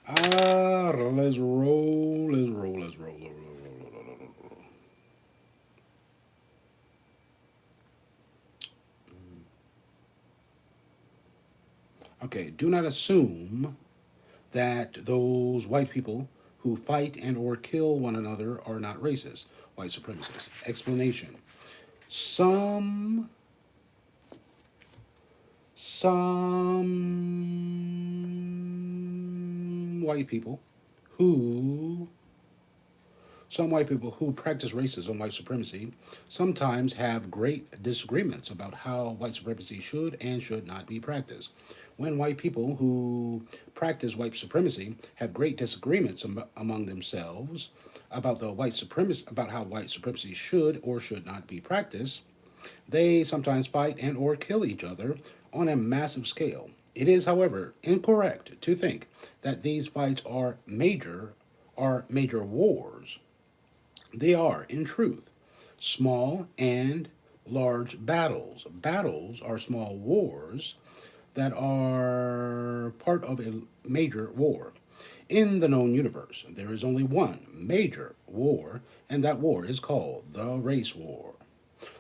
Let's roll. Let's roll. Let's roll. Okay. Do not assume that those white people who fight and or kill one another are not racist, white supremacists. Explanation. Some some white people who some white people who practice racism, white supremacy, sometimes have great disagreements about how white supremacy should and should not be practiced. When white people who practice white supremacy have great disagreements among themselves about about how white supremacy should or should not be practiced, they sometimes fight and or kill each other on a massive scale. It is, however, incorrect to think that these fights are major wars. They are, in truth, small and large battles. Battles are small wars that are part of a major war. In the known universe, there is only one major war, and that war is called the race war.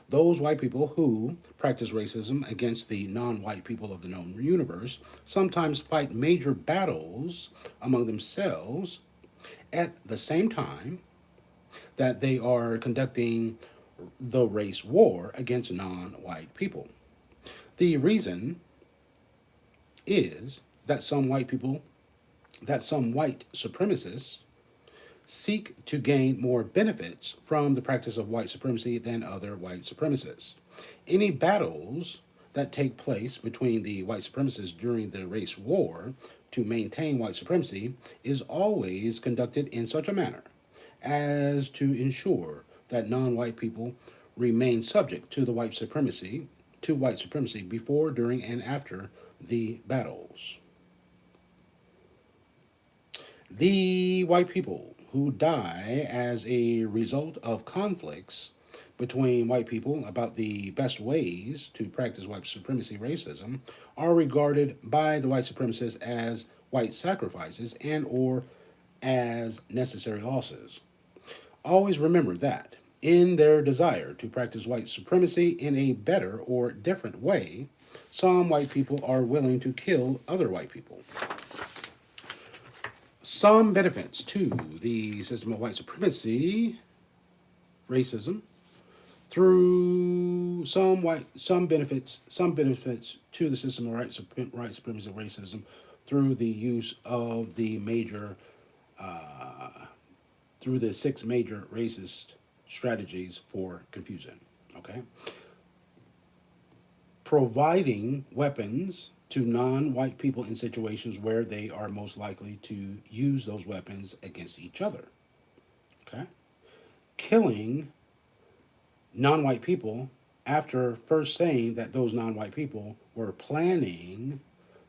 Those white people who practice racism against the non white people of the known universe sometimes fight major battles among themselves at the same time that they are conducting the race war against non white people. The reason is that some white supremacists seek to gain more benefits from the practice of white supremacy than other white supremacists. Any battles that take place between the white supremacists during the race war to maintain white supremacy is always conducted in such a manner as to ensure that non-white people remain subject to white supremacy before, during, and after the battles. The white people who die as a result of conflicts between white people about the best ways to practice white supremacy racism are regarded by the white supremacists as white sacrifices and or as necessary losses. Always remember that in their desire to practice white supremacy in a better or different way, some white people are willing to kill other white people. Some benefits to the system of white supremacy, racism, through some benefits to the system of white supremacy racism through the use of through the six major racist strategies for confusion. Okay, providing weapons to non-white people in situations where they are most likely to use those weapons against each other. Okay, killing non-white people after first saying that those non-white people were planning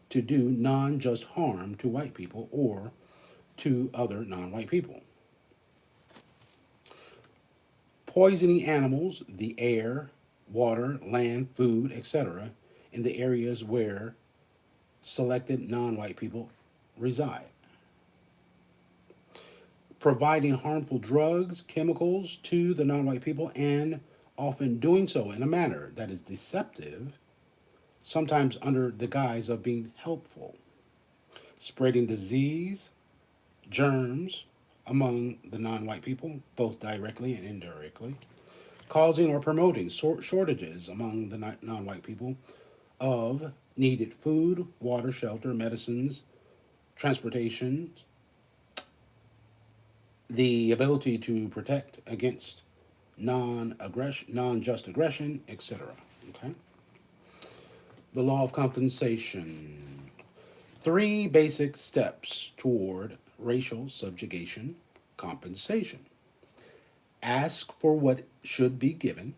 to do non-just harm to white people or to other non-white people. Poisoning animals, the air, water, land, food, etc., in the areas where selected non white people reside. Providing harmful drugs, chemicals to the non white people, and often doing so in a manner that is deceptive, sometimes under the guise of being helpful. Spreading disease, germs among the non white people, both directly and indirectly. Causing or promoting shortages among the non white people of needed food, water, shelter, medicines, transportation, the ability to protect against non-just aggression, etc. Okay. The law of compensation. Three basic steps toward racial subjugation compensation. Ask for what should be given,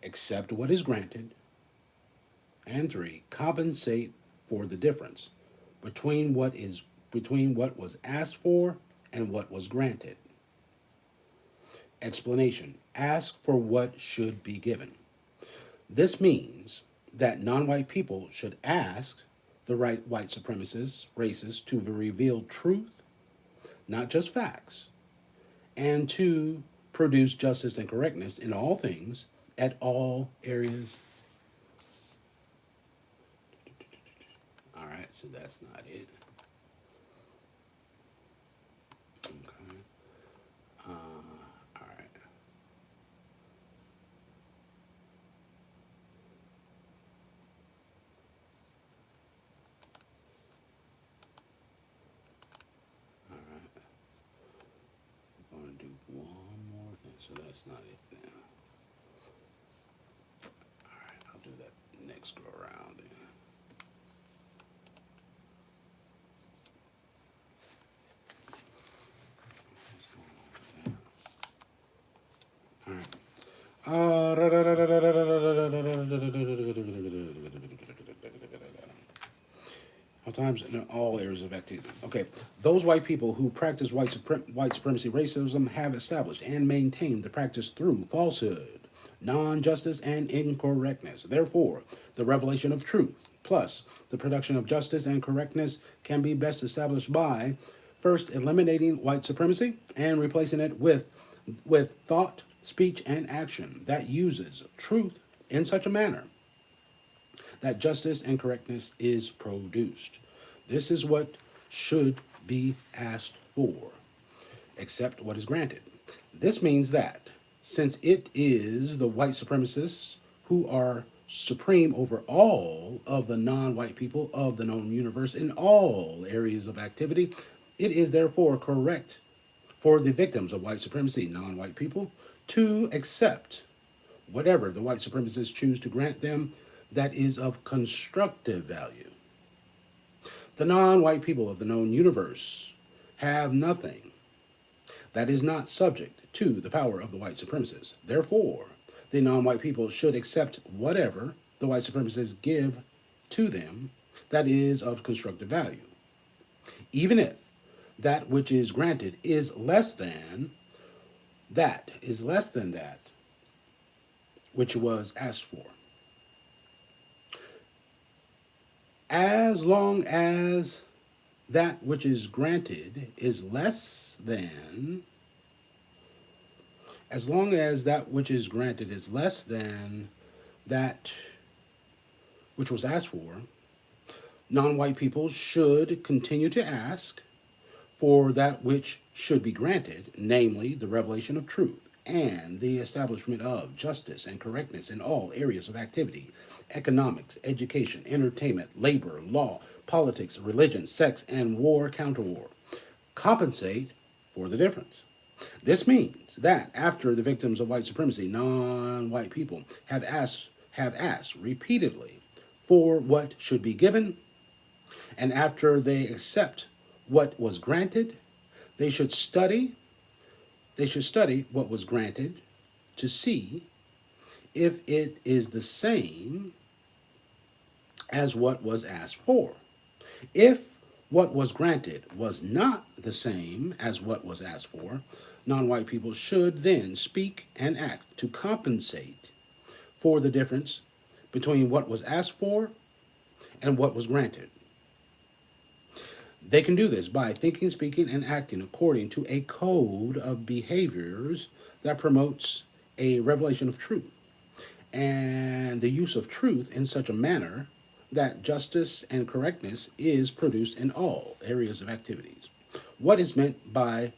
accept what is granted, and three, compensate for the difference between what was asked for and what was granted. Explanation. Ask for what should be given. This means that non-white people should ask the right white supremacists, racists, to reveal truth, not just facts, and to produce justice and correctness in all things at all areas. All right, so that's not it. Okay. All right. All right. I'm going to do one more thing, so that's not it then. All right, I'll do that next go around then. What's going on with that? All times in all areas of activity. Okay, those white people who practice white supremacy racism have established and maintained the practice through falsehood, non-justice, and incorrectness. Therefore, the revelation of truth plus the production of justice and correctness can be best established by first eliminating white supremacy and replacing it with thought, speech, and action that uses truth in such a manner that justice and correctness is produced. This is what should be asked for, except what is granted. This means that since it is the white supremacists who are supreme over all of the non white people of the known universe in all areas of activity, it is therefore correct for the victims of white supremacy, non white people, to accept whatever the white supremacists choose to grant them that is of constructive value. The non white people of the known universe have nothing that is not subject to the power of the white supremacists. Therefore, the non white people should accept whatever the white supremacists give to them that is of constructive value, even if that which is granted is less than that which was asked for. As long as that which is granted is less than as long as that which is granted is less than that which was asked for, non-white people should continue to ask for that which should be granted, namely the revelation of truth and the establishment of justice and correctness in all areas of activity: economics, education, entertainment, labor, law, politics, religion, sex, and war, counterwar. Compensate for the difference. This means that after the victims of white supremacy, non-white people, have asked repeatedly for what should be given, and after they accept what was granted, they should study what was granted to see if it is the same as what was asked for. If what was granted was not the same as what was asked for, non-white people should then speak and act to compensate for the difference between what was asked for and what was granted. They can do this by thinking, speaking, and acting according to a code of behaviors that promotes a revelation of truth and the use of truth in such a manner that justice and correctness is produced in all areas of activities. What is meant by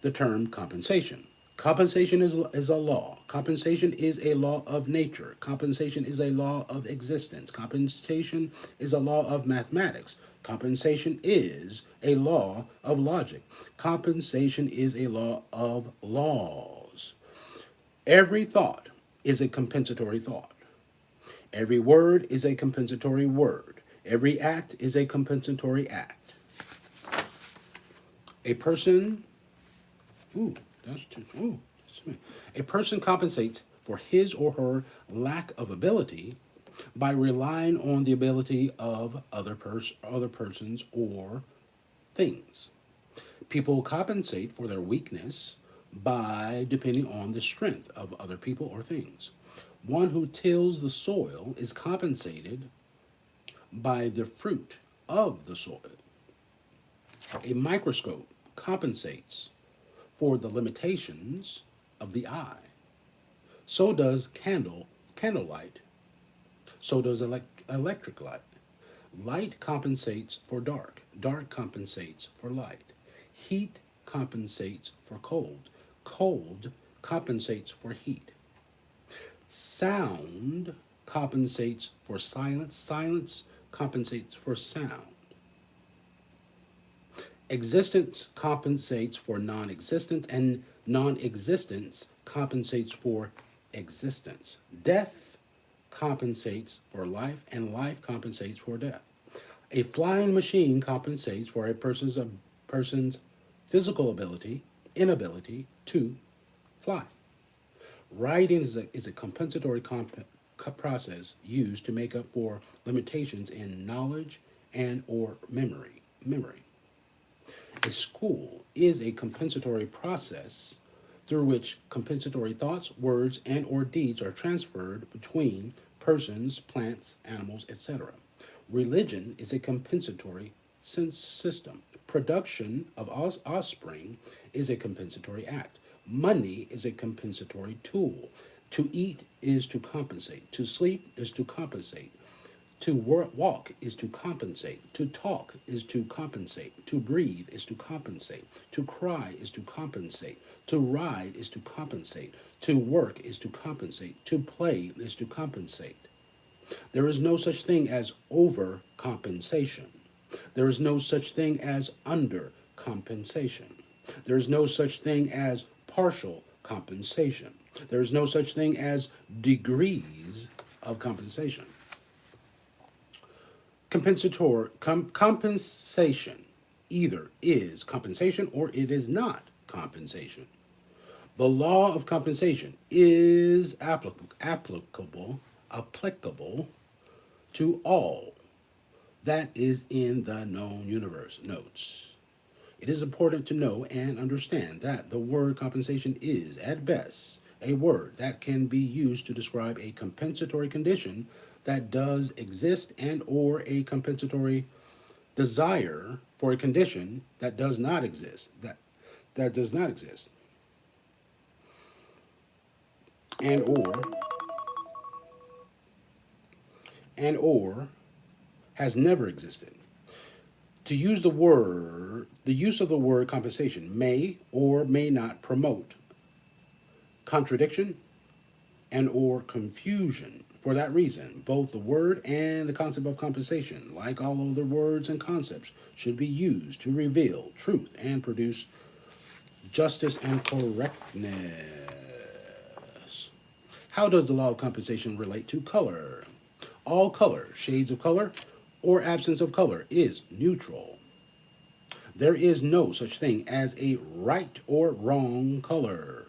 the term compensation? Compensation is a law. Compensation is a law of nature. Compensation is a law of existence. Compensation is a law of mathematics. Compensation is a law of logic. Compensation is a law of laws. Every thought is a compensatory thought. Every word is a compensatory word. Every act is a compensatory act. A person, ooh, that's too, ooh, that's me. A person compensates for his or her lack of ability by relying on the ability of other persons or things. People compensate for their weakness by depending on the strength of other people or things. One who tills the soil is compensated by the fruit of the soil. A microscope compensates for the limitations of the eye. So does candlelight. So does electric light. Light compensates for dark. Dark compensates for light. Heat compensates for cold. Cold compensates for heat. Sound compensates for silence. Silence compensates for sound. Existence compensates for non existence, and non existence compensates for existence. Death compensates for life, and life compensates for death. A flying machine compensates for a person's physical inability to fly. Writing is a compensatory process used to make up for limitations in knowledge and or memory. A school is a compensatory process through which compensatory thoughts, words, and or deeds are transferred between persons, plants, animals, etc. Religion is a compensatory system. Production of offspring is a compensatory act. Money is a compensatory tool. To eat is to compensate. To sleep is to compensate. To walk is to compensate. To talk is to compensate. To breathe is to compensate. To cry is to compensate. To ride is to compensate. To work is to compensate. To play is to compensate. There is no such thing as overcompensation. There is no such thing as undercompensation. There is no such thing as partial compensation. There is no such thing as degrees of compensation. Compensation either is compensation or it is not compensation. The law of compensation is applicable to all that is in the known universe. Notes. It is important to know and understand that the word compensation is, at best, a word that can be used to describe a compensatory condition that does exist and or a compensatory desire for a condition that does not exist, that does not exist, and or has never existed. The use of the word compensation may or may not promote contradiction and or confusion. For that reason, both the word and the concept of compensation, like all other words and concepts, should be used to reveal truth and produce justice and correctness. How does the law of compensation relate to color? All color, shades of color, or absence of color is neutral. There is no such thing as a right or wrong color.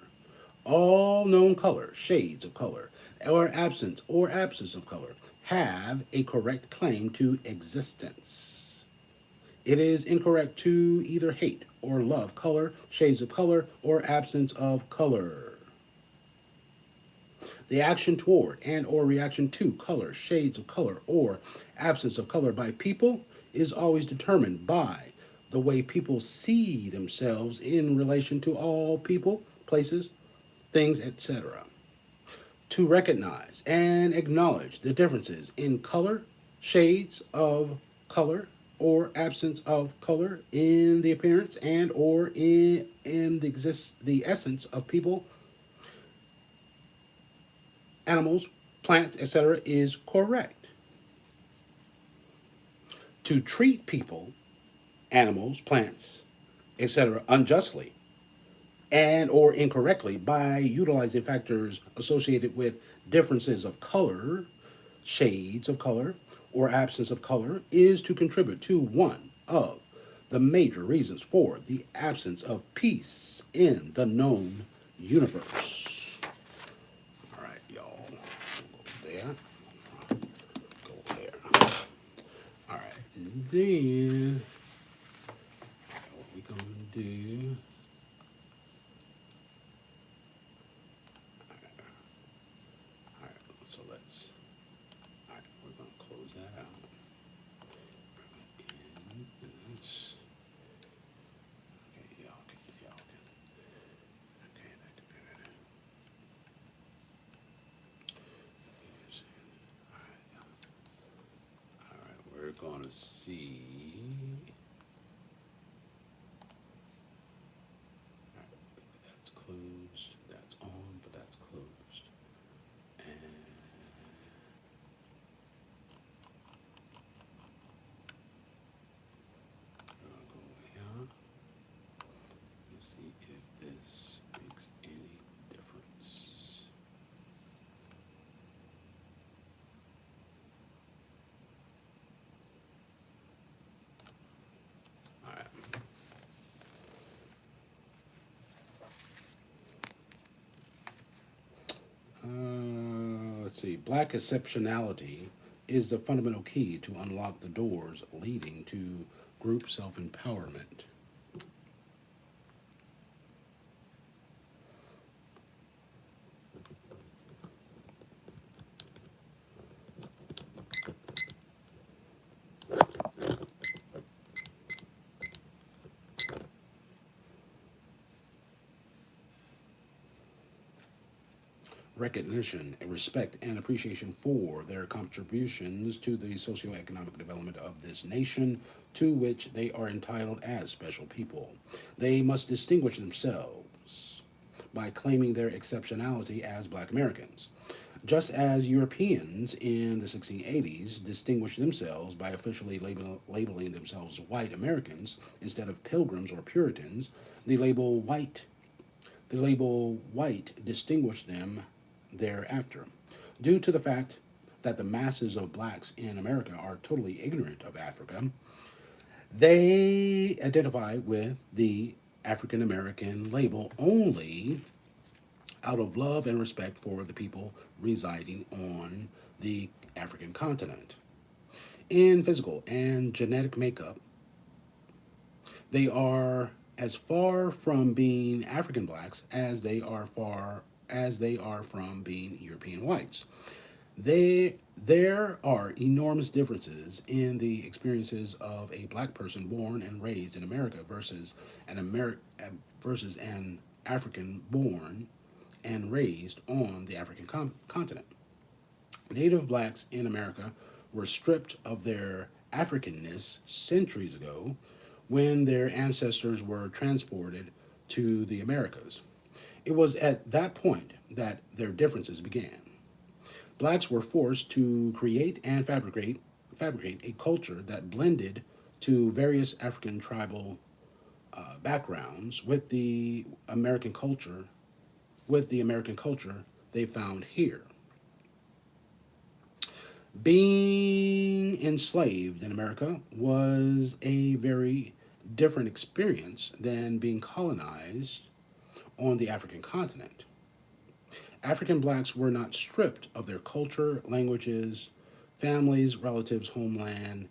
All known color, shades of color, or absence of color have a correct claim to existence. It is incorrect to either hate or love color, shades of color, or absence of color. The action toward and or reaction to color, shades of color, or absence of color by people is always determined by the way people see themselves in relation to all people, places, things, etc. To recognize and acknowledge the differences in color, shades of color, or absence of color in the appearance and or in the essence of people, animals, plants, etc. is correct. To treat people, animals, plants, etc. unjustly and or incorrectly by utilizing factors associated with differences of color, shades of color, or absence of color is to contribute to one of the major reasons for the absence of peace in the known universe. All right, y'all. Go there. Go there. All right. And then what we gonna do? All right. So let's. All right. We're gonna close that out. we're going to see. That's closed. That's on, but that's closed. And we're going to go here. Let's see if this makes any difference. All right. Let's see. Black exceptionality is the fundamental key to unlock the doors leading to group self empowerment. Recognition, respect, and appreciation for their contributions to the socioeconomic development of this nation, to which they are entitled as special people. They must distinguish themselves by claiming their exceptionality as Black Americans. Just as Europeans in the 1680s distinguished themselves by officially labeling themselves white Americans instead of pilgrims or Puritans, the label white distinguished them thereafter. Due to the fact that the masses of blacks in America are totally ignorant of Africa, they identify with the African American label only out of love and respect for the people residing on the African continent. In physical and genetic makeup, they are as far from being African blacks as they are from being European whites. There are enormous differences in the experiences of a black person born and raised in America versus an African born and raised on the African continent. Native blacks in America were stripped of their Africanness centuries ago when their ancestors were transported to the Americas. It was at that point that their differences began. Blacks were forced to create and fabricate a culture that blended to various African tribal backgrounds with the American culture they found here. Being enslaved in America was a very different experience than being colonized on the African continent. African blacks were not stripped of their culture, languages, families, relatives, homeland,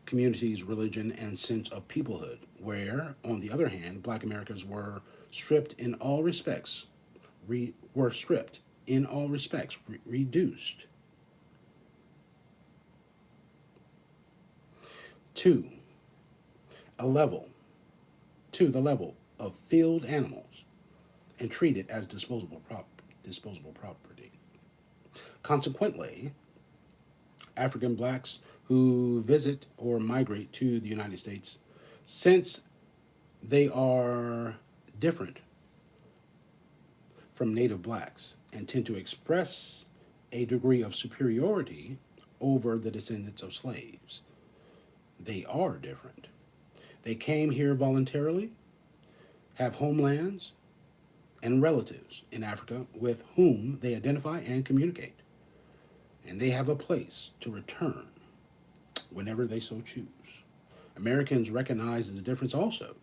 communities, religion, and sense of peoplehood, where, on the other hand, black Americans were stripped in all respects, reduced to a level, to the level of field animals and treated as disposable property. Consequently, African blacks who visit or migrate to the United States, since they are different from native blacks and tend to express a degree of superiority over the descendants of slaves. They are different. They came here voluntarily, have homelands, and relatives in Africa with whom they identify and communicate. And they have a place to return whenever they so choose. Americans recognize the difference also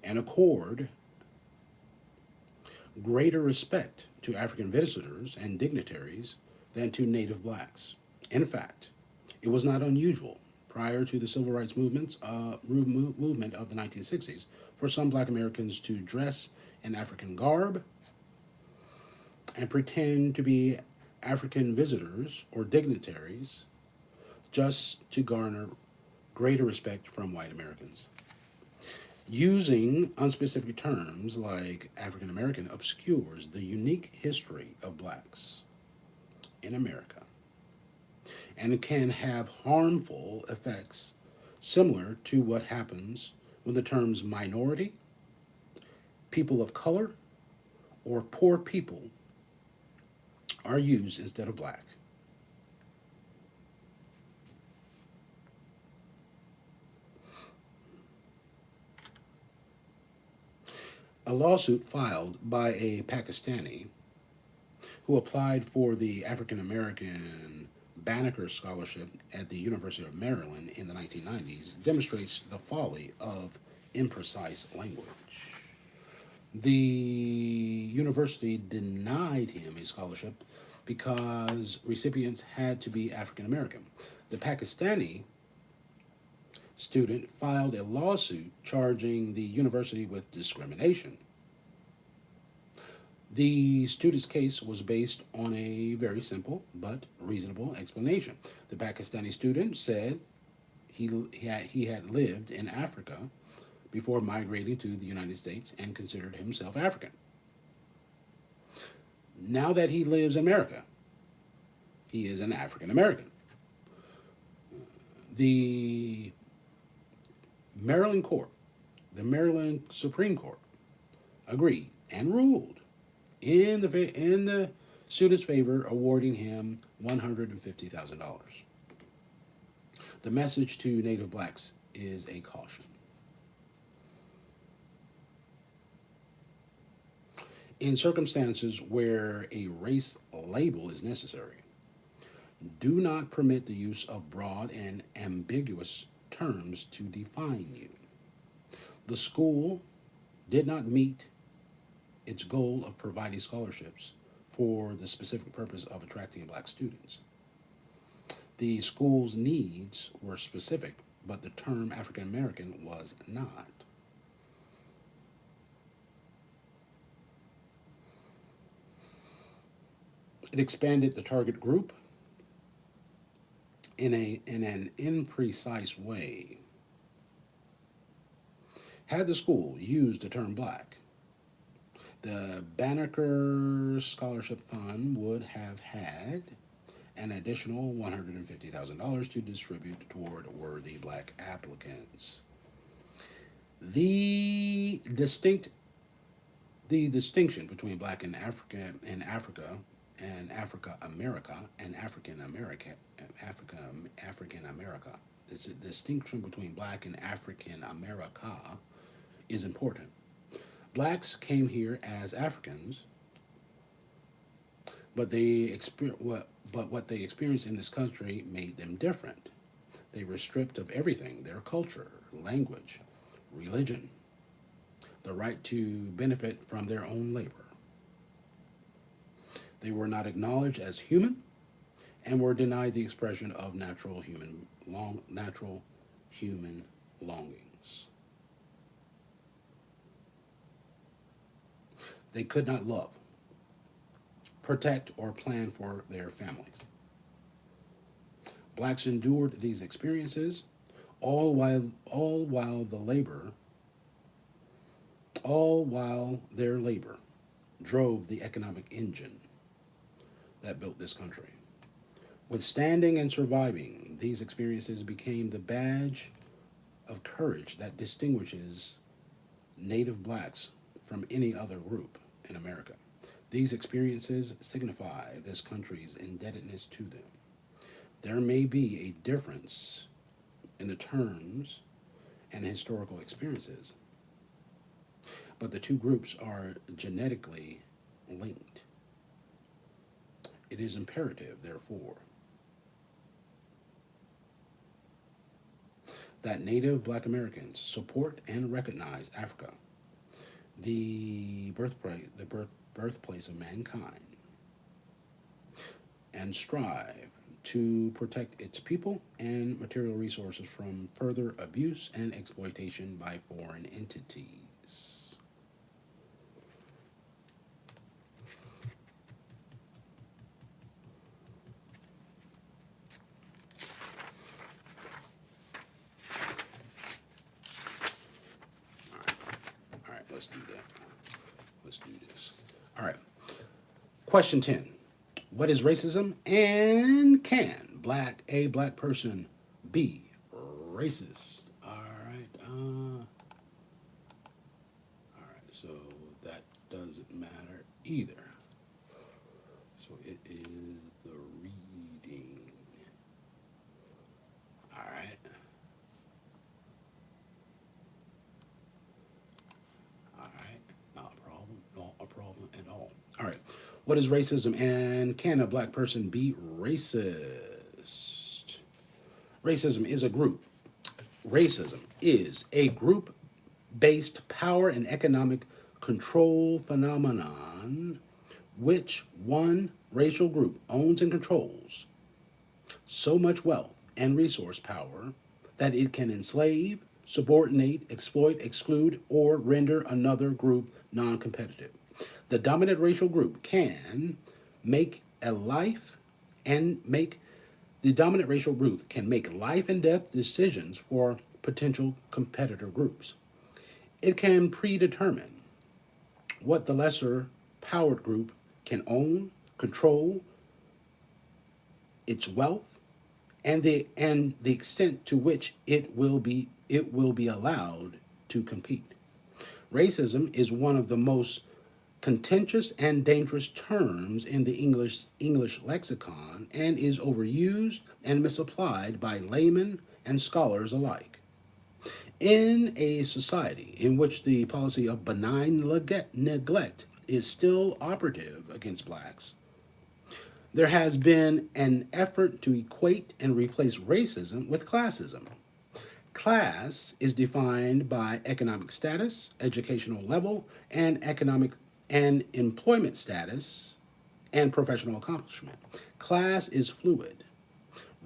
and accord greater respect to African visitors and dignitaries than to native blacks. In fact, it was not unusual prior to the civil rights movement of the 1960s for some black Americans to dress in African garb and pretend to be African visitors or dignitaries just to garner greater respect from white Americans. Using unspecific terms like African American obscures the unique history of blacks in America and can have harmful effects similar to what happens when the terms minority, people of color, or poor people are used instead of black. A lawsuit filed by a Pakistani who applied for the African American Banneker Scholarship at the University of Maryland in the 1990s demonstrates the folly of imprecise language. The university denied him a scholarship because recipients had to be African American. The Pakistani student filed a lawsuit charging the university with discrimination. The student's case was based on a very simple but reasonable explanation. The Pakistani student said he had lived in Africa before migrating to the United States and considered himself African. Now that he lives in America, he is an African American. The Maryland court, the Maryland Supreme Court, agreed and ruled in the student's favor, awarding him $150,000. The message to Native blacks is a caution. In circumstances where a race label is necessary, do not permit the use of broad and ambiguous terms to define you. The school did not meet its goal of providing scholarships for the specific purpose of attracting black students. The school's needs were specific, but the term African American was not. It expanded the target group in an imprecise way. Had the school used the term black, the Banneker Scholarship Fund would have had an additional $150,000 to distribute toward worthy black applicants. The distinct the distinction between black and Africa America and African America. This distinction between black and African America is important. Blacks came here as Africans, but what they experienced in this country made them different. They were stripped of everything: their culture, language, religion, the right to benefit from their own labor. They were not acknowledged as human and were denied the expression of natural human longings. They could not love, protect, or plan for their families. Blacks endured these experiences all while their labor drove the economic engine that built this country. Withstanding and surviving these experiences became the badge of courage that distinguishes Native blacks from any other group in America. These experiences signify this country's indebtedness to them. There may be a difference in the terms and historical experiences, but the two groups are genetically linked. It is imperative, therefore, that Native Black Americans support and recognize Africa, the birthplace of mankind, and strive to protect its people and material resources from further abuse and exploitation by foreign entities. All right, let's do that. Let's do this. All right. Question 10. What is racism, and can Black person, B, racist. All right, so that doesn't matter either. So it is the reading. All right. All right. Not a problem. Not a problem at all. All right. What is racism, and can a black person be racist? Racism is a group. Racism is a group based power and economic control phenomenon which one racial group owns and controls so much wealth and resource power that it can enslave, subordinate, exploit, exclude, or render another group non competitive. The dominant racial group can make a life and make the dominant racial group can make life and death decisions for potential competitor groups. It can predetermine what the lesser powered group can own, control, its wealth, and the extent to which it will be allowed to compete. Racism is one of the most contentious and dangerous terms in the English lexicon and is overused and misapplied by laymen and scholars alike. In a society in which the policy of benign neglect is still operative against blacks, there has been an effort to equate and replace racism with classism. Class is defined by economic status, educational level, and economic and employment status and professional accomplishment. Class is fluid.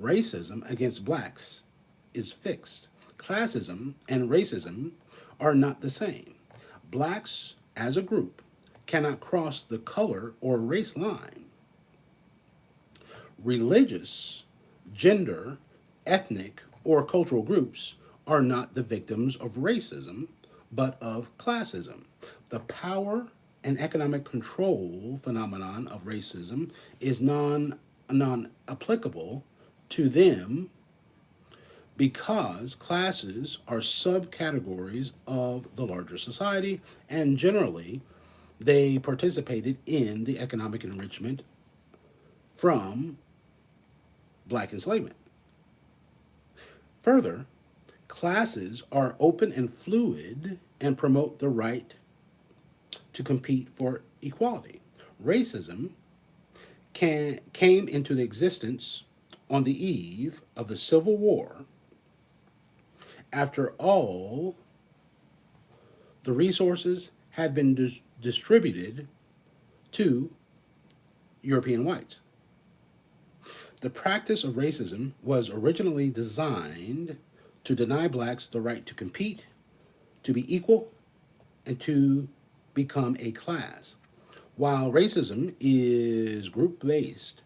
Racism against blacks is fixed. Classism and racism are not the same. Blacks as a group cannot cross the color or race line. Religious, gender, ethnic, or cultural groups are not the victims of racism, but of classism. The power and economic control phenomenon of racism is non applicable to them because classes are subcategories of the larger society and generally they participated in the economic enrichment from black enslavement. Further, classes are open and fluid and promote the right to compete for equality. Racism came into existence on the eve of the Civil War after all the resources had been distributed to European whites. The practice of racism was originally designed to deny blacks the right to compete, to be equal, and to become a class. While racism is group based,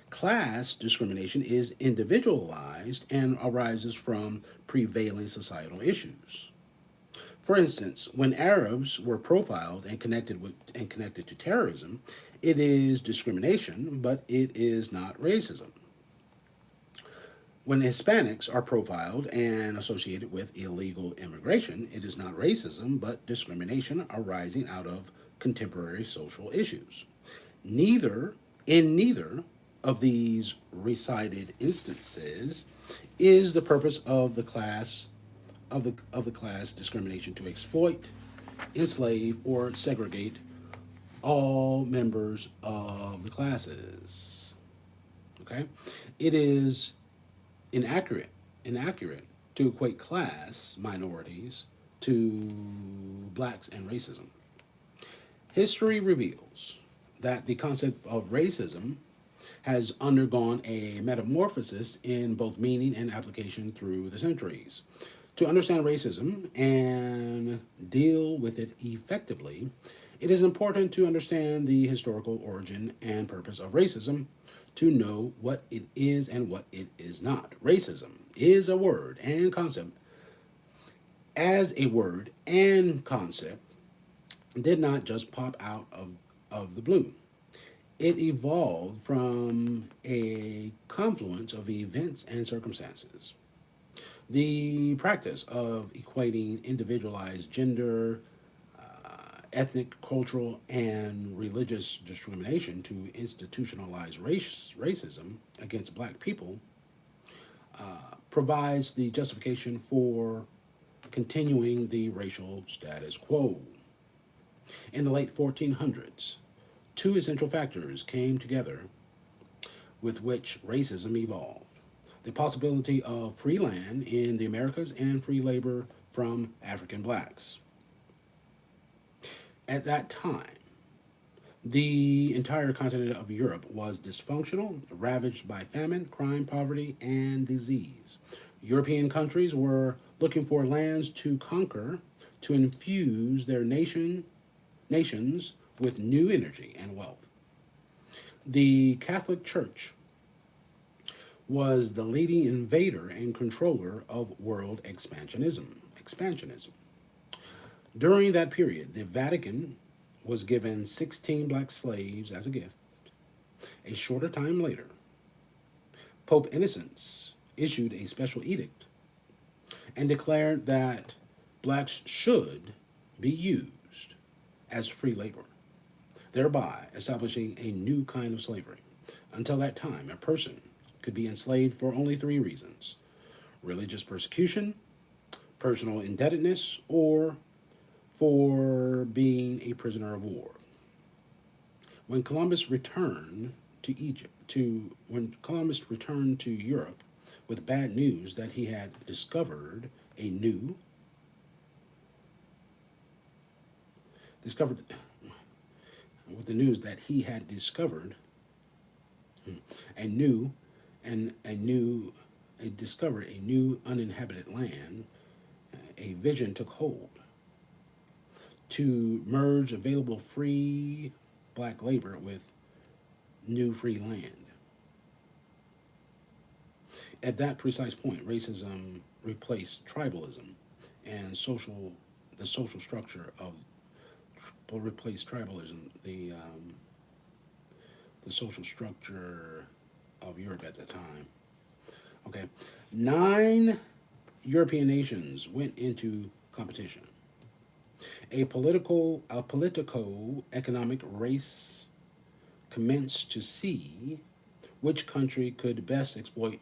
class discrimination is individualized and arises from prevailing societal issues. For instance, when Arabs were profiled and connected to terrorism, it is discrimination, but it is not racism. When Hispanics are profiled and associated with illegal immigration, it is not racism, but discrimination arising out of contemporary social issues. In neither of these recited instances is the purpose of the class discrimination to exploit, enslave, or segregate all members of the classes. Okay? It is inaccurate to equate class minorities to blacks and racism. History reveals that the concept of racism has undergone a metamorphosis in both meaning and application through the centuries. To understand racism and deal with it effectively, it is important to understand the historical origin and purpose of racism to know what it is and what it is not. Racism is a word and concept, as a word and concept did not just pop out of the blue. It evolved from a confluence of events and circumstances. The practice of equating individualized gender, ethnic, cultural, and religious discrimination to institutionalized racism against black people provides the justification for continuing the racial status quo. In the late 1400s, two essential factors came together with which racism evolved: the possibility of free land in the Americas and free labor from African blacks. At that time, the entire continent of Europe was dysfunctional, ravaged by famine, crime, poverty, and disease. European countries were looking for lands to conquer to infuse their nations with new energy and wealth. The Catholic Church was the leading invader and controller of world expansionism. During that period, the Vatican was given 16 black slaves as a gift. A shorter time later, Pope Innocent issued a special edict and declared that blacks should be used as free labor, thereby establishing a new kind of slavery. Until that time, a person could be enslaved for only three reasons: religious persecution, personal indebtedness, or for being a prisoner of war. When Columbus returned to Europe with bad news that he had discovered a new discovered with the news that he had discovered a new and a new a discovered a new uninhabited land, a vision took hold to merge available free black labor with new free land. At that precise point, racism replaced tribalism and the social structure of replaced tribalism, the social structure of Europe at the time. Okay, 9 European nations went into competition. A politico-economic race commenced to see which country could best exploit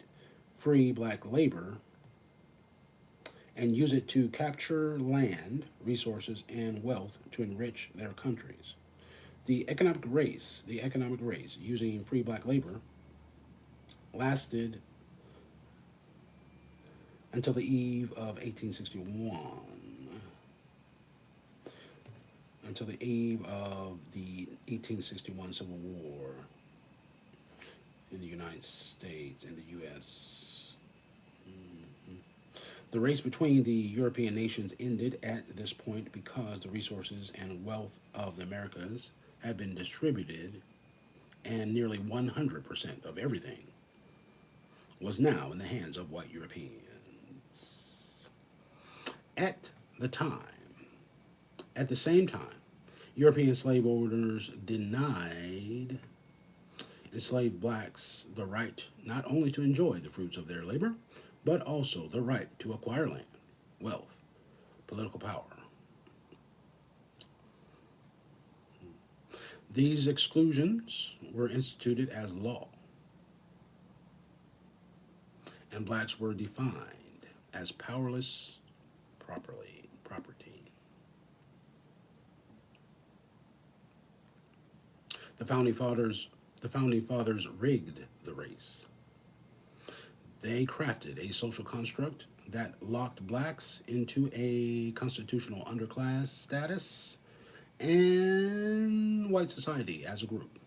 free black labor and use it to capture land, resources, and wealth to enrich their countries. The economic race using free black labor lasted until the eve of 1861, until the eve of the 1861 Civil War in the United States and the U.S. The race between the European nations ended at this point because the resources and wealth of the Americas had been distributed, and nearly 100% of everything was now in the hands of white Europeans. At the time, at the same time, European slave owners denied enslaved blacks the right not only to enjoy the fruits of their labor, but also the right to acquire land, wealth, political power. These exclusions were instituted as law, and blacks were defined as powerless property. The founding fathers rigged the race. They crafted a social construct that locked blacks into a constitutional underclass status, and white society as a group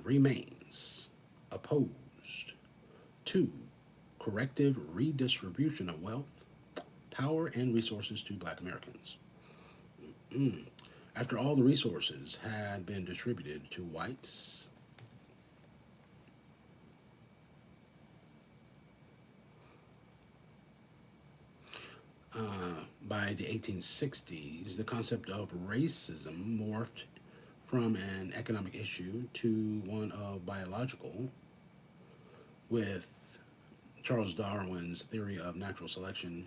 remains opposed to corrective redistribution of wealth, power, and resources to black Americans. After all the resources had been distributed to whites, by the 1860s, the concept of racism morphed from an economic issue to one of biological, with Charles Darwin's theory of natural selection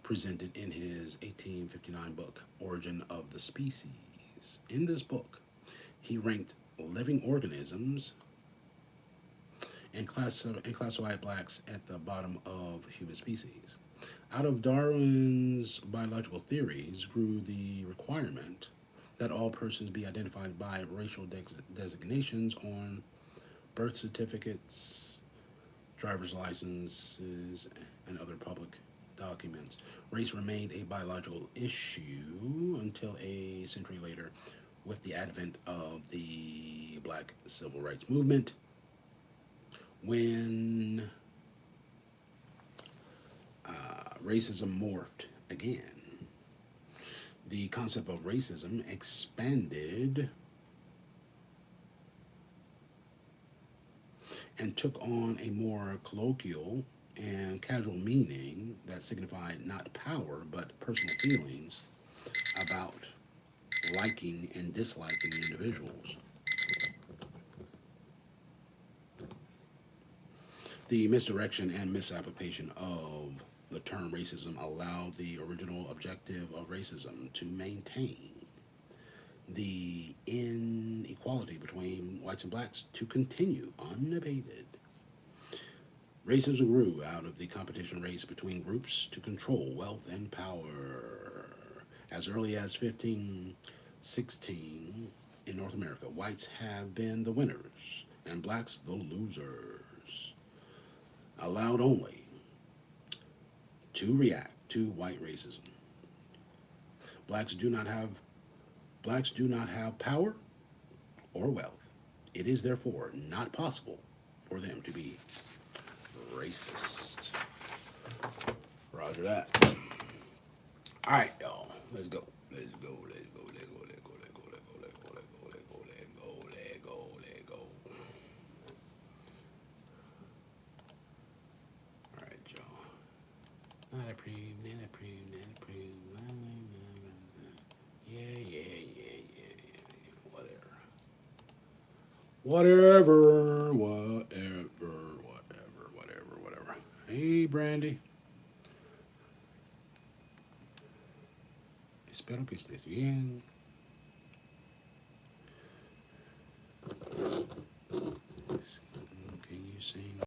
presented in his 1859 book, Origin of the Species. In this book, he ranked living organisms and classified blacks at the bottom of human species. Out of Darwin's biological theories grew the requirement that all persons be identified by racial designations on birth certificates, driver's licenses, and other public documents. Race remained a biological issue until a century later with the advent of the Black Civil Rights Movement, when racism morphed again. The concept of racism expanded and took on a more colloquial and casual meaning that signified not power but personal feelings about liking and disliking individuals. The misdirection and misapplication of the term racism allowed the original objective of racism to maintain the inequality between whites and blacks to continue unabated. Racism grew out of the competition race between groups to control wealth and power. As early as 1516 in North America, whites have been the winners and blacks the losers, allowed only to react to white racism. Blacks do not have power or wealth. It is therefore not possible for them to be racist. Roger that. All right, y'all. Let's go. Let's go. Let's go. Let's go. Let's go. Let's go. Let's go. Let's go. Let's go. Let's go. Let's go. Let's go. Let's go. All right, y'all. Not approved. Not approved. Not approved. Yeah. Whatever. Whatever. Hey, Brandy. Espero que estés bien.